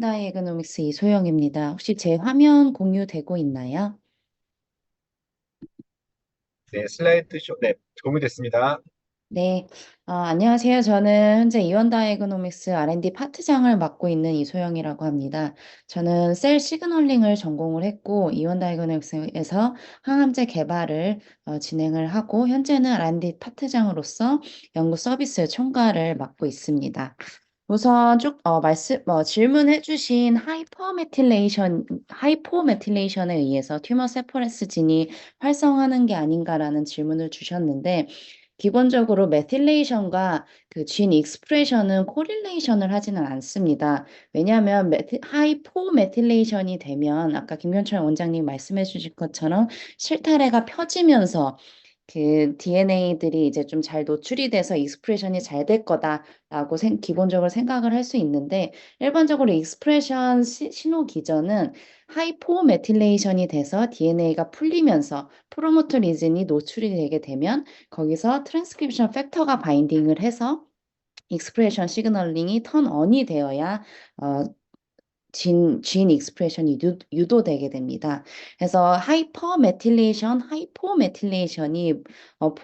다이애그노믹스 이소영입니다. 혹시 제 화면 공유되고 있나요? 네, 슬라이드 쇼, 네, 도움이 됐습니다. 네. 안녕하세요. 저는 현재 이원 다이애그노믹스 R&D 파트장을 맡고 있는 이소영이라고 합니다. 저는 셀 시그널링을 전공을 했고, 이원 다이애그노믹스에서 항암제 개발을 진행을 하고, 현재는 R&D 파트장으로서 연구 서비스 총괄을 맡고 있습니다. 우선 쭉 질문해 주신 하이포메틸레이션에 의해서 튜머 세포레스 진이 활성하는 게 아닌가라는 질문을 주셨는데, 기본적으로 메틸레이션과 그 진 익스프레션은 코릴레이션을 하지는 않습니다. 왜냐하면 하이포메틸레이션이 되면 아까 김경철 원장님 말씀해 주신 것처럼 실타래가 펴지면서 그 DNA들이 이제 좀 잘 노출이 돼서 익스프레션이 잘 될 거다라고 기본적으로 생각을 할 수 있는데, 일반적으로 익스프레션 신호 기전은 하이포메틸레이션이 돼서 DNA가 풀리면서 프로모터 리진이 노출이 되게 되면 거기서 트랜스크립션 팩터가 바인딩을 해서 익스프레션 시그널링이 턴 on이 되어야 어, 진 익스프레션이 유도되게 됩니다. 그래서 하이포메틸레이션이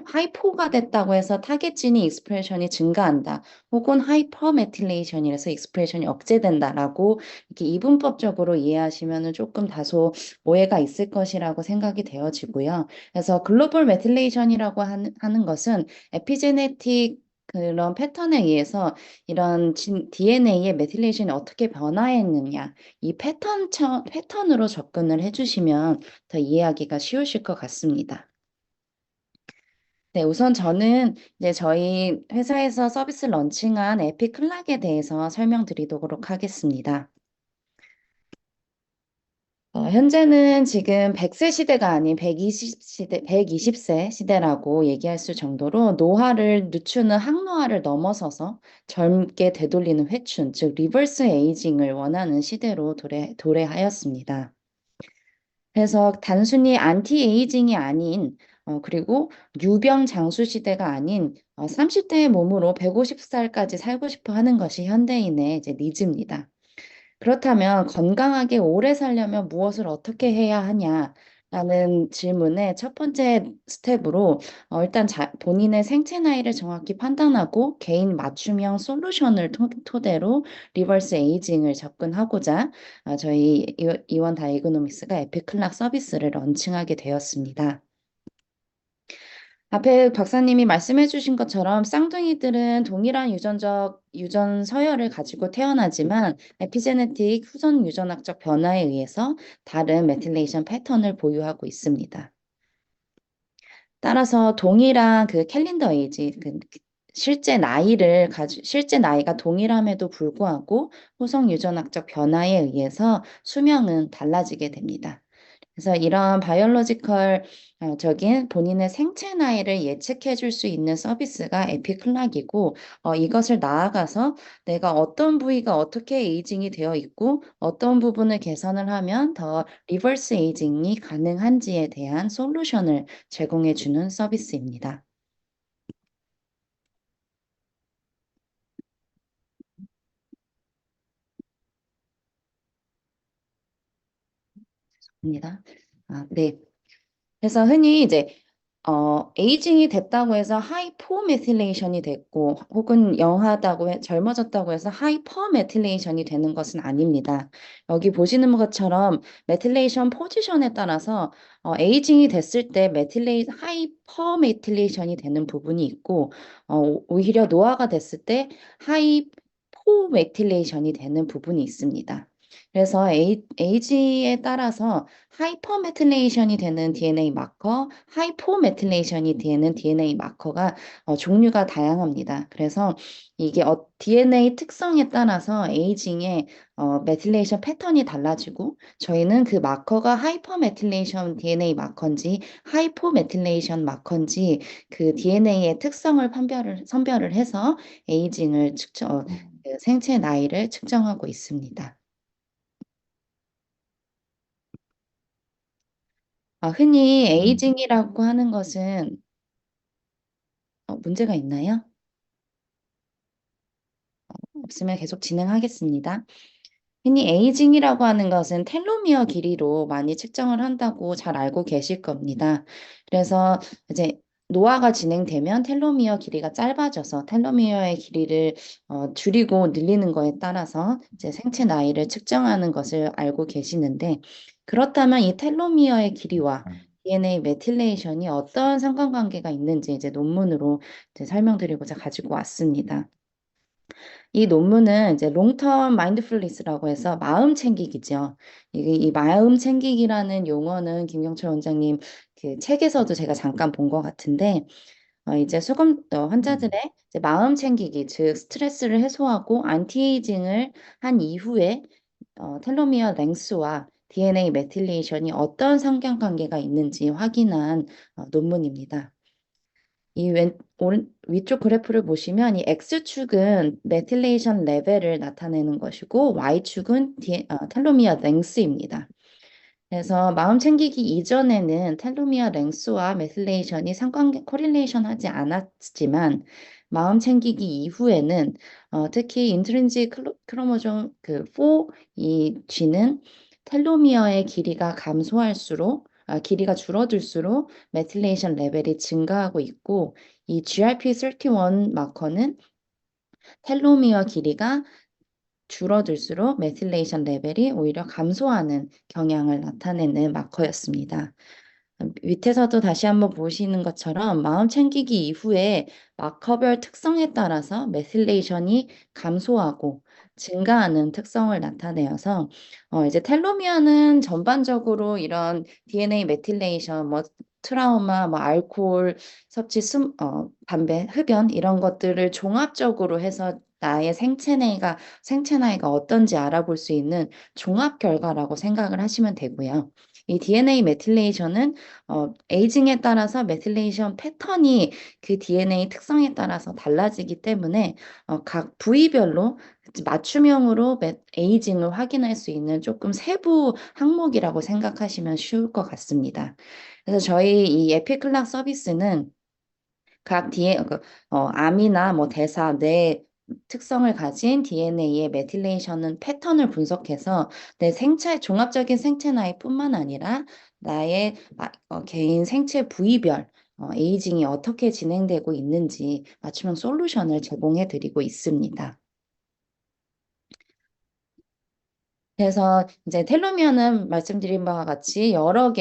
하이포가 됐다고 해서 타겟 진이 익스프레션이 증가한다. 혹은 하이퍼메틸레이션이라서 익스프레션이 억제된다라고 이렇게 이분법적으로 이해하시면은 조금 다소 오해가 있을 것이라고 생각이 되어지고요. 그래서 글로벌 메틸레이션이라고 하는 것은 에피제네틱 그런 패턴에 의해서 이런 DNA의 메틸레이션이 어떻게 변화했느냐, 이 패턴으로 접근을 해주시면 더 이해하기가 쉬우실 것 같습니다. 네, 우선 저는 이제 저희 회사에서 서비스 런칭한 에피클락에 대해서 설명드리도록 하겠습니다. 현재는 지금 100세 시대가 아닌 120세 시대라고 얘기할 수 정도로 노화를 늦추는 항노화를 넘어서서 젊게 되돌리는 회춘, 즉 리버스 에이징을 원하는 시대로 도래하였습니다. 그래서 단순히 안티 에이징이 아닌 그리고 유병 장수 시대가 아닌 30대의 몸으로 150살까지 살고 싶어 하는 것이 현대인의 이제 니즈입니다. 그렇다면 건강하게 오래 살려면 무엇을 어떻게 해야 하냐라는 질문의 첫 번째 스텝으로 일단 본인의 생체 나이를 정확히 판단하고 개인 맞춤형 솔루션을 토대로 리버스 에이징을 접근하고자 저희 이원 다이그노믹스가 에피클락 서비스를 런칭하게 되었습니다. 앞에 박사님이 말씀해 주신 것처럼 쌍둥이들은 동일한 유전 서열을 가지고 태어나지만 에피제네틱 후손 유전학적 변화에 의해서 다른 메틸레이션 패턴을 보유하고 있습니다. 따라서 동일한 그 캘린더 에이지, 실제 나이가 동일함에도 불구하고 호성 유전학적 변화에 의해서 수명은 달라지게 됩니다. 그래서 이런 적인 본인의 생체 나이를 예측해 줄 수 있는 서비스가 에피클락이고, 이것을 나아가서 내가 어떤 부위가 어떻게 에이징이 되어 있고, 어떤 부분을 개선을 하면 더 리버스 에이징이 가능한지에 대한 솔루션을 제공해 주는 서비스입니다. 입니다. 네. 그래서 흔히 이제 에이징이 됐다고 해서 하이포메틸레이션이 됐고 혹은 젊어졌다고 해서 하이퍼메틸레이션이 되는 것은 아닙니다. 여기 보시는 것처럼 메틸레이션 포지션에 따라서 에이징이 됐을 때 하이퍼메틸레이션이 되는 부분이 있고 오히려 노화가 됐을 때 하이포메틸레이션이 되는 부분이 있습니다. 그래서 에이지에 따라서 하이퍼메틸레이션이 되는 DNA 마커, 하이포메틸레이션이 되는 DNA 마커가 종류가 다양합니다. 그래서 이게 DNA 특성에 따라서 에이징의 메틸레이션 패턴이 달라지고 저희는 그 마커가 하이퍼메틸레이션 DNA 마커인지 하이포메틸레이션 마커인지 그 DNA의 특성을 선별을 해서 에이징을 그 생체 나이를 측정하고 있습니다. 흔히 에이징이라고 하는 것은 문제가 있나요? 없으면 계속 진행하겠습니다. 흔히 에이징이라고 하는 것은 텔로미어 길이로 많이 측정을 한다고 잘 알고 계실 겁니다. 그래서 이제 노화가 진행되면 텔로미어 길이가 짧아져서 텔로미어의 길이를 줄이고 늘리는 거에 따라서 이제 생체 나이를 측정하는 것을 알고 계시는데 그렇다면 이 텔로미어의 길이와 DNA 메틸레이션이 어떤 상관관계가 있는지 이제 논문으로 이제 설명드리고자 가지고 왔습니다. 이 논문은 이제 롱텀 마인드풀니스라고 해서 마음 챙기기죠. 이 마음 챙기기라는 용어는 김경철 원장님 그 책에서도 제가 잠깐 본 것 같은데 이제 환자들의 이제 마음 챙기기, 즉 스트레스를 해소하고 안티에이징을 한 이후에 텔로미어 랭스와 DNA 메틸레이션이 어떤 상관관계가 있는지 확인한 논문입니다. 위쪽 그래프를 보시면 이 X축은 메틸레이션 레벨을 나타내는 것이고 Y축은 텔로미어 랭스입니다. 그래서 마음 챙기기 이전에는 텔로미어 랭스와 메틸레이션이 코릴레이션 하지 않았지만 마음 챙기기 이후에는 특히 인트린식 크로모종 그 4, 이 G는 텔로미어의 길이가 줄어들수록 메틸레이션 레벨이 증가하고 있고 이 GRP31 마커는 텔로미어 길이가 줄어들수록 메틸레이션 레벨이 오히려 감소하는 경향을 나타내는 마커였습니다. 밑에서도 다시 한번 보시는 것처럼 마음 챙기기 이후에 마커별 특성에 따라서 메틸레이션이 감소하고 증가하는 특성을 나타내어서 이제 텔로미어는 전반적으로 이런 DNA 메틸레이션, 뭐 트라우마, 뭐 알코올 섭취, 담배, 흡연 이런 것들을 종합적으로 해서 나의 생체 나이가 어떤지 알아볼 수 있는 종합 결과라고 생각을 하시면 되고요. 이 DNA 메틸레이션은 에이징에 따라서 메틸레이션 패턴이 그 DNA 특성에 따라서 달라지기 때문에 각 부위별로 맞춤형으로 에이징을 확인할 수 있는 조금 세부 항목이라고 생각하시면 쉬울 것 같습니다. 그래서 저희 이 에피클락 서비스는 각 암이나 뭐 대사, 뇌 특성을 가진 DNA의 메틸레이션은 패턴을 분석해서 내 종합적인 생체 나이뿐만 아니라 나의 개인 생체 부위별 에이징이 어떻게 진행되고 있는지 맞춤형 솔루션을 제공해 드리고 있습니다. 그래서 이제 텔로미어는 말씀드린 바와 같이 여러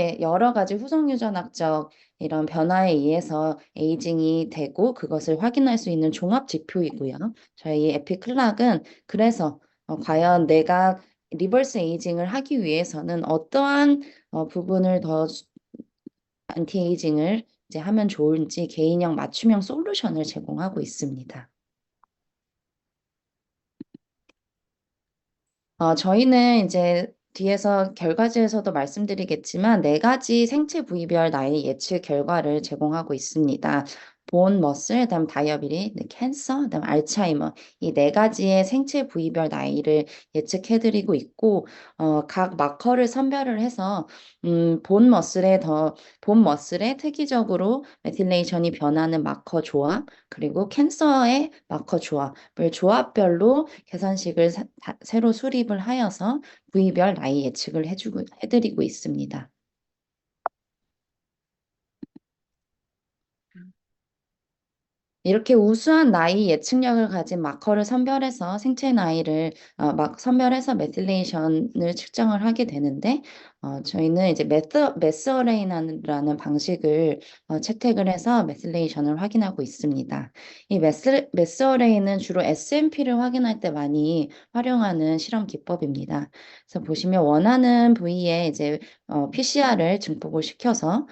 가지 후속 유전학적 이런 변화에 의해서 에이징이 되고 그것을 확인할 수 있는 종합 지표이고요. 저희 에피클락은 그래서 과연 내가 리버스 에이징을 하기 위해서는 어떠한 부분을 더 안티에이징을 이제 하면 좋을지 개인형 맞춤형 솔루션을 제공하고 있습니다. 저희는 이제 뒤에서 결과지에서도 말씀드리겠지만 네 가지 생체 부위별 나이 예측 결과를 제공하고 있습니다. 본 머슬, 그다음 다이어비리, 캔서, 그다음 알츠하이머 이 네 가지의 생체 부위별 나이를 예측해드리고 있고 각 마커를 선별을 해서 본 머슬에 특이적으로 메틸레이션이 변하는 마커 조합 그리고 캔서의 마커 조합을 조합별로 계산식을 새로 수립을 하여서 부위별 나이 예측을 해드리고 있습니다. 이렇게 우수한 나이 예측력을 가진 마커를 선별해서 생체 나이를 막 선별해서 메틸레이션을 측정을 하게 되는데 저희는 이제 메스어레이라는 방식을 채택을 해서 메틸레이션을 확인하고 있습니다. 이 메스어레이는 주로 SNP를 확인할 때 많이 활용하는 실험 기법입니다. 그래서 보시면 원하는 부위에 이제 PCR을 증폭을 시켜서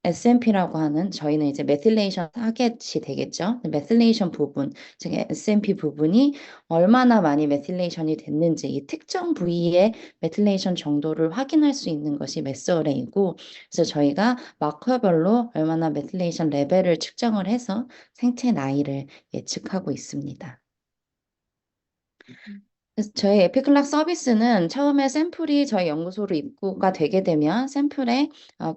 SNP라고 하는 저희는 이제 메틸레이션 타겟이 되겠죠. 메틸레이션 부분, 즉 SNP 부분이 얼마나 많이 메틸레이션이 됐는지 이 특정 부위의 메틸레이션 정도를 확인할 수 있는 것이 메스어레이고, 그래서 저희가 마커별로 얼마나 메틸레이션 레벨을 측정을 해서 생체 나이를 예측하고 있습니다. 그래서 저희 에피클락 서비스는 처음에 샘플이 저희 연구소로 입고가 되게 되면 샘플에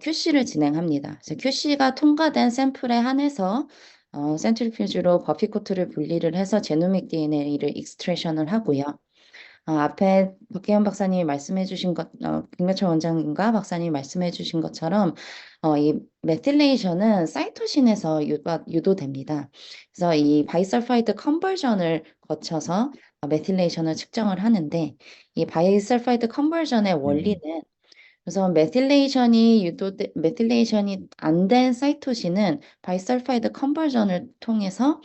QC를 진행합니다. 그래서 QC가 통과된 샘플에 한해서 센트리퓨지로 버피코트를 분리를 해서 제노믹 DNA를 익스트레이션을 하고요. 앞에 박혜연 박사님이 말씀해 주신 김명철 원장님과 박사님이 말씀해 주신 것처럼 이 메틸레이션은 사이토신에서 유도됩니다. 그래서 이 바이설파이드 컨버전을 거쳐서 메틸레이션을 측정을 하는데 이 바이설파이드 컨버전의 원리는 음, 그래서 메틸레이션이 안 된 사이토신은 바이설파이드 컨버전을 통해서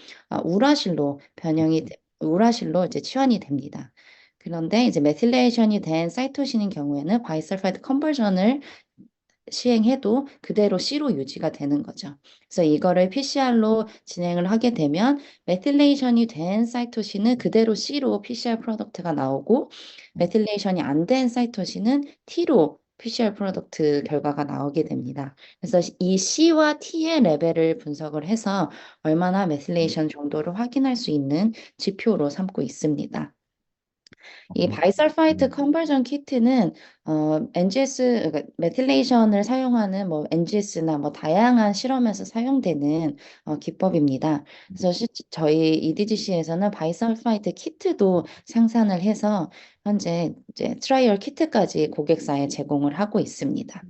우라실로 이제 치환이 됩니다. 그런데 이제 메틸레이션이 된 사이토신인 경우에는 바이설파이드 컨버전을 시행해도 그대로 C로 유지가 되는 거죠. 그래서 이거를 PCR로 진행을 하게 되면 메틸레이션이 된 사이토신은 그대로 C로 PCR 프로덕트가 나오고 메틸레이션이 안 된 사이토신은 T로 PCR 프로덕트 결과가 나오게 됩니다. 그래서 이 C와 T의 레벨을 분석을 해서 얼마나 메틸레이션 정도를 확인할 수 있는 지표로 삼고 있습니다. 이 바이설파이트 음, 컨버전 키트는 NGS 그러니까 메틸레이션을 사용하는 뭐 NGS나 뭐 다양한 실험에서 사용되는 기법입니다. 그래서 저희 EDGC에서는 바이설파이트 키트도 생산을 해서 현재 이제 트라이얼 키트까지 고객사에 제공을 하고 있습니다.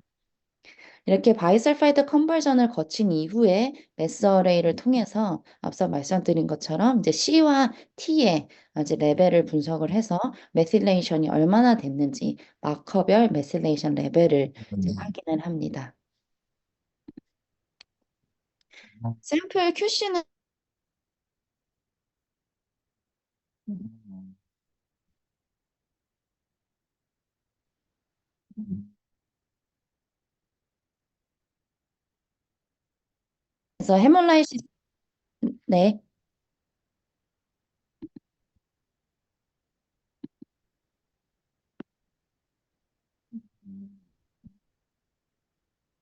이렇게 바이설파이드 컨버전을 거친 이후에 매스어레이를 통해서 앞서 말씀드린 것처럼 이제 C와 T의 이제 레벨을 분석을 해서 메실레이션이 얼마나 됐는지 마커별 메실레이션 레벨을 이제 확인을 합니다. 샘플 QC는 그래서 헤몰라이시스 네,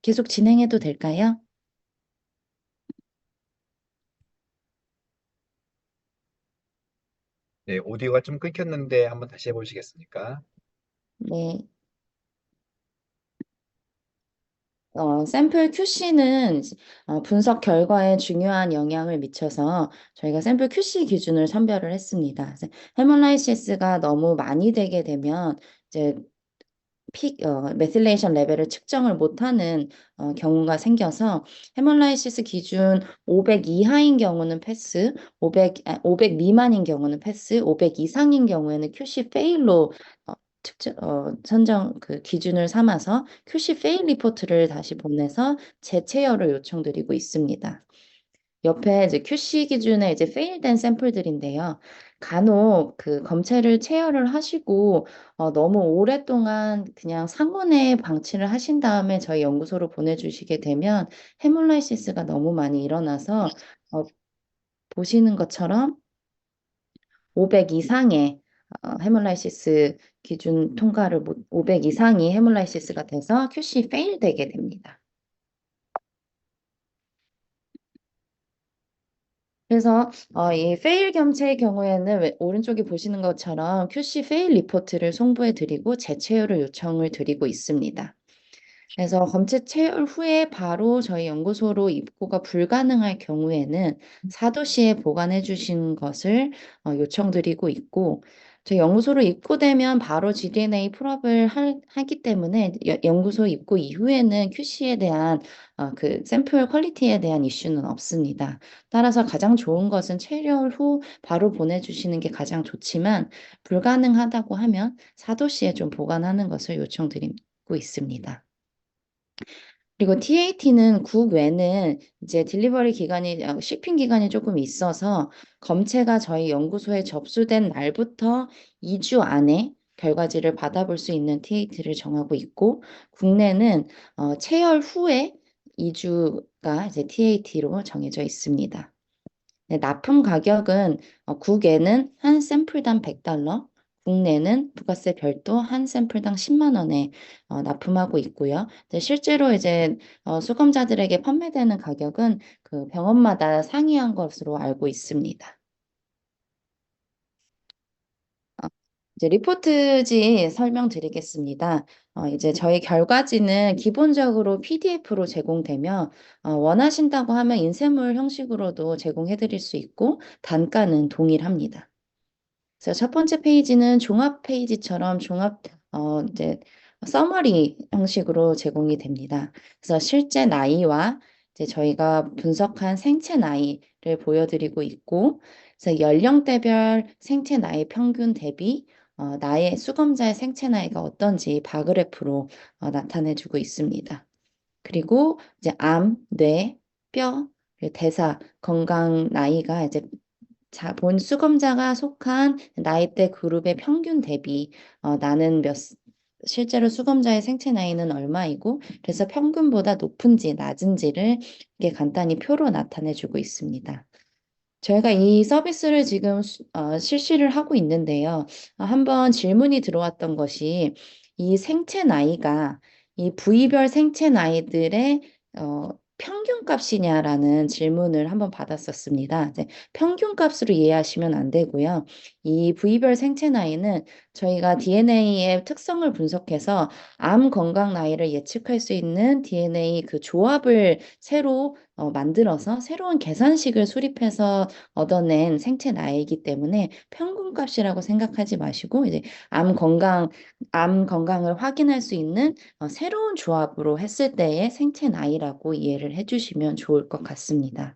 계속 진행해도 될까요? 네, 오디오가 좀 끊겼는데 한번 다시 해보시겠습니까? 네. 샘플 QC는 분석 결과에 중요한 영향을 미쳐서 저희가 샘플 QC 기준을 선별을 했습니다. 그래서 헤몰라이시스가 너무 많이 되게 되면 이제 메실레이션 레벨을 측정을 못하는 경우가 생겨서 헤몰라이시스 기준 500 이하인 경우는 패스, 500 미만인 경우는 패스, 500 이상인 경우에는 QC 페일로 선정 그 기준을 삼아서 QC 페일 리포트를 다시 보내서 재체열을 요청드리고 있습니다. 옆에 이제 QC 기준에 이제 페일된 샘플들인데요. 간혹 그 검체를 체열을 하시고 너무 오랫동안 그냥 상온에 방치를 하신 다음에 저희 연구소로 보내주시게 되면 헤몰라이시스가 너무 많이 일어나서 어, 보시는 것처럼 500 이상의 헤몰라이시스 기준 통과를 500 이상이 헤몰라이시스가 돼서 QC 페일 되게 됩니다. 그래서 이 페일 겸체의 경우에는 오른쪽에 보시는 것처럼 QC 페일 리포트를 송부해 드리고 재체열을 요청을 드리고 있습니다. 그래서 검체 체열 후에 바로 저희 연구소로 입고가 불가능할 경우에는 4도시에 보관해 주신 것을 요청드리고 있고 저희 연구소로 입고되면 바로 GDNA 풀업을 하기 때문에 연구소 입고 이후에는 QC에 대한 그 샘플 퀄리티에 대한 이슈는 없습니다. 따라서 가장 좋은 것은 체열 후 바로 보내주시는 게 가장 좋지만 불가능하다고 하면 4도시에 좀 보관하는 것을 요청드리고 있습니다. 그리고 TAT는 국외는 이제 딜리버리 기간이, shipping 기간이 조금 있어서 검체가 저희 연구소에 접수된 날부터 2주 안에 결과지를 받아볼 수 있는 TAT를 정하고 있고, 국내는 체열 후에 2주가 이제 TAT로 정해져 있습니다. 네, 납품 가격은 국외는 한 샘플당 100달러, 국내는 부가세 별도 한 샘플당 10만 원에 납품하고 있고요. 네, 실제로 이제 수검자들에게 판매되는 가격은 그 병원마다 상이한 것으로 알고 있습니다. 어, 이제 리포트지 설명드리겠습니다. 이제 저희 결과지는 기본적으로 PDF로 제공되며 원하신다고 하면 인쇄물 형식으로도 제공해 드릴 수 있고 단가는 동일합니다. 그래서 첫 번째 페이지는 종합 페이지처럼 이제 서머리 형식으로 제공이 됩니다. 그래서 실제 나이와 이제 저희가 분석한 생체 나이를 보여드리고 있고, 그래서 연령대별 생체 나이 평균 대비 나의 수검자의 생체 나이가 어떤지 바그래프로 나타내주고 있습니다. 그리고 이제 암, 뇌, 뼈, 그리고 대사, 건강 나이가 이제 본 수검자가 속한 나이대 그룹의 평균 대비 나는 실제로 수검자의 생체 나이는 얼마이고 그래서 평균보다 높은지 낮은지를 이게 간단히 표로 나타내 주고 있습니다. 저희가 이 서비스를 지금 실시를 하고 있는데요. 한번 질문이 들어왔던 것이 이 생체 나이가 이 부위별 생체 나이들의 어, 평균값이냐라는 질문을 한번 받았었습니다. 이제 평균값으로 이해하시면 안 되고요. 이 부위별 생체 나이는 저희가 DNA의 특성을 분석해서 암 건강 나이를 예측할 수 있는 DNA 그 조합을 새로 만들어서 새로운 계산식을 수립해서 얻어낸 생체 나이이기 때문에 평균값이라고 생각하지 마시고 이제 암 건강, 암 건강을 확인할 수 있는 새로운 조합으로 했을 때의 생체 나이라고 이해를 해주시면 좋을 것 같습니다.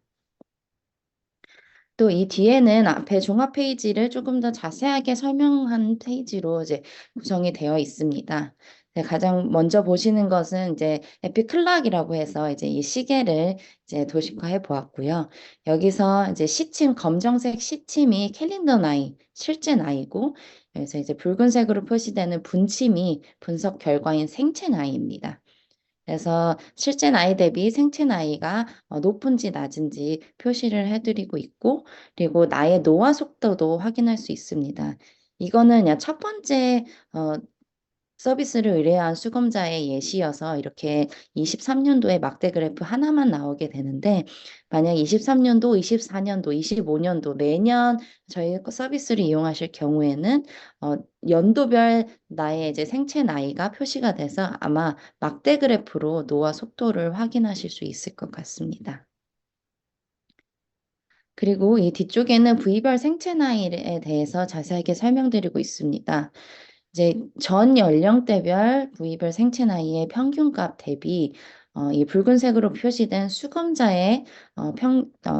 또 이 뒤에는 앞에 종합 페이지를 조금 더 자세하게 설명한 페이지로 이제 구성이 되어 있습니다. 네, 가장 먼저 보시는 것은 이제 에피클락이라고 해서 이제 이 시계를 이제 도식화해 보았고요. 여기서 이제 시침, 검정색 시침이 캘린더 나이, 실제 나이고, 그래서 이제 붉은색으로 표시되는 분침이 분석 결과인 생체 나이입니다. 그래서 실제 나이 대비 생체 나이가 높은지 낮은지 표시를 해드리고 있고, 그리고 나의 노화 속도도 확인할 수 있습니다. 이거는 그냥 첫 번째 서비스를 의뢰한 수검자의 예시여서 이렇게 23년도에 막대 그래프 하나만 나오게 되는데, 만약 23년도, 24년도, 25년도 매년 저희 서비스를 이용하실 경우에는 어, 연도별 나의 이제 생체 나이가 표시가 돼서 아마 막대 그래프로 노화 속도를 확인하실 수 있을 것 같습니다. 그리고 이 뒤쪽에는 부위별 생체 나이에 대해서 자세하게 설명드리고 있습니다. 이제 전 연령대별 부위별 생체 나이의 평균값 대비 이 붉은색으로 표시된 수검자의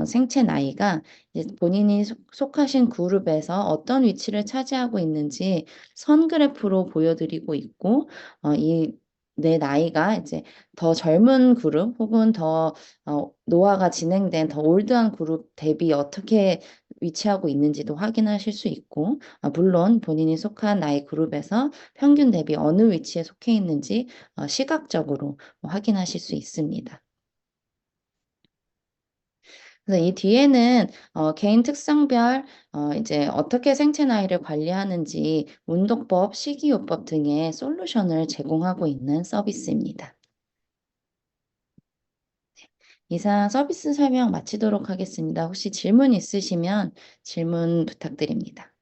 생체 나이가 이제 본인이 속하신 그룹에서 어떤 위치를 차지하고 있는지 선 그래프로 보여드리고 있고 이 내 나이가 이제 더 젊은 그룹 혹은 더 노화가 진행된 더 올드한 그룹 대비 어떻게 위치하고 있는지도 확인하실 수 있고, 물론 본인이 속한 나이 그룹에서 평균 대비 어느 위치에 속해 있는지 시각적으로 확인하실 수 있습니다. 그래서 이 뒤에는 개인 특성별 이제 어떻게 생체 나이를 관리하는지 운동법, 식이요법 등의 솔루션을 제공하고 있는 서비스입니다. 이상 서비스 설명 마치도록 하겠습니다. 혹시 질문 있으시면 질문 부탁드립니다.